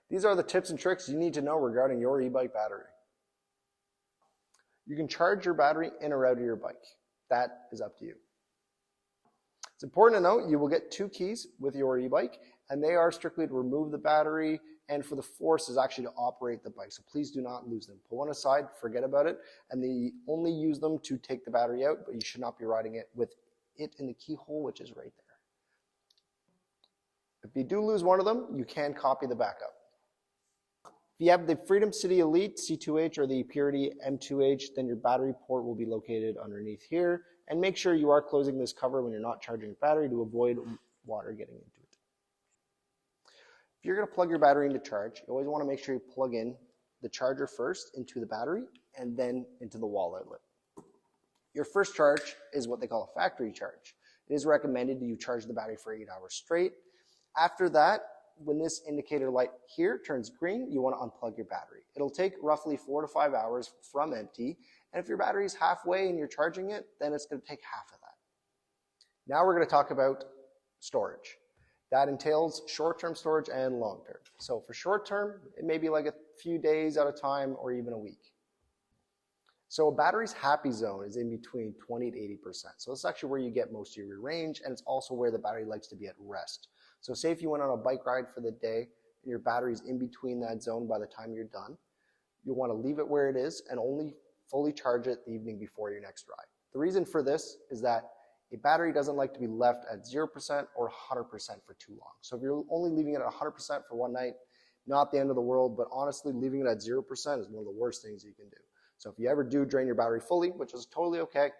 These are the tips and tricks you need to know regarding your e-bike battery. You can charge your battery in or out of your bike. That is up to you. It's important to note you will get 2 keys with your e-bike, and they are strictly to remove the battery and for the force is actually to operate the bike. So please do not lose them. Pull one aside, forget about it, and they only use them to take the battery out, but you should not be riding it with it in the keyhole, which is right there. If you do lose one of them, you can copy the backup. If you have the Freedom City Elite C2H or the Purity M2H, then your battery port will be located underneath here. And make sure you are closing this cover when you're not charging the battery to avoid water getting into it. If you're going to plug your battery into charge, you always want to make sure you plug in the charger first into the battery and then into the wall outlet. Your first charge is what they call a factory charge. It is recommended that you charge the battery for 8 hours straight. After that, when this indicator light here turns green, you want to unplug your battery. It'll take roughly 4 to 5 hours from empty, and if your battery is halfway and you're charging it, then it's going to take half of that. Now we're going to talk about storage. That entails short-term storage and long-term. So for short-term, it may be like a few days at a time or even a week. So a battery's happy zone is in between 20 to 80%. So this is actually where you get most of your range, and it's also where the battery likes to be at rest. So say if you went on a bike ride for the day and your battery's in between that zone by the time you're done, you'll want to leave it where it is and only fully charge it the evening before your next ride. The reason for this is that a battery doesn't like to be left at 0% or 100% for too long. So if you're only leaving it at 100% for one night, not the end of the world, but honestly, leaving it at 0% is one of the worst things you can do. So if you ever do drain your battery fully, which is totally okay,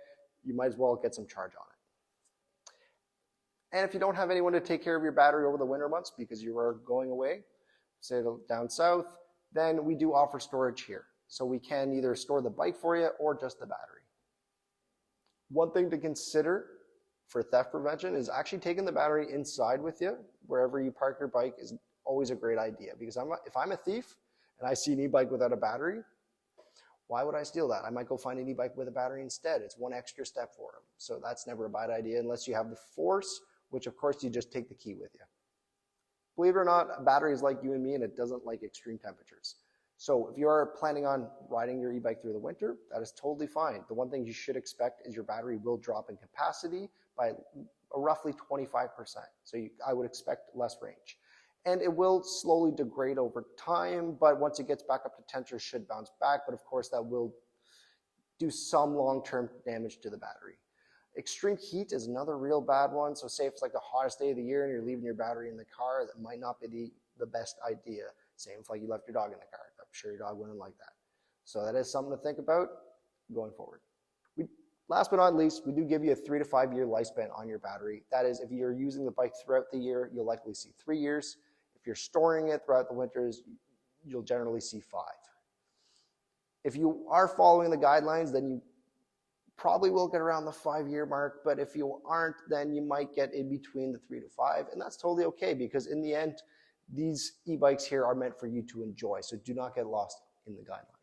you might as well get some charge on it. And if you don't have anyone to take care of your battery over the winter months because you are going away, say down south, then we do offer storage here. So we can either store the bike for you or just the battery. One thing to consider for theft prevention is actually taking the battery inside with you. Wherever you park your bike is always a great idea, because if I'm a thief and I see an e-bike without a battery, why would I steal that? I might go find an e-bike with a battery instead. It's one extra step for them. So that's never a bad idea unless you have the force, which of course you just take the key with you. Believe it or not, a battery is like you and me and it doesn't like extreme temperatures. So if you are planning on riding your e-bike through the winter, that is totally fine. The one thing you should expect is your battery will drop in capacity by roughly 25%. So I would expect less range. And it will slowly degrade over time, but once it gets back up to temperature, it should bounce back. But of course, that will do some long-term damage to the battery. Extreme heat is another real bad one. So say if it's like the hottest day of the year and you're leaving your battery in the car, that might not be the best idea. Same if like you left your dog in the car. I'm sure your dog wouldn't like that. So that is something to think about going forward. Last but not least, we do give you a 3 to 5 year lifespan on your battery. That is, if you're using the bike throughout the year, you'll likely see 3 years. If you're storing it throughout the winters, you'll generally see 5. If you are following the guidelines, then you probably will get around the 5-year mark, but if you aren't, then you might get in between the 3 to 5, and that's totally okay, because in the end, these e-bikes here are meant for you to enjoy, so do not get lost in the guidelines.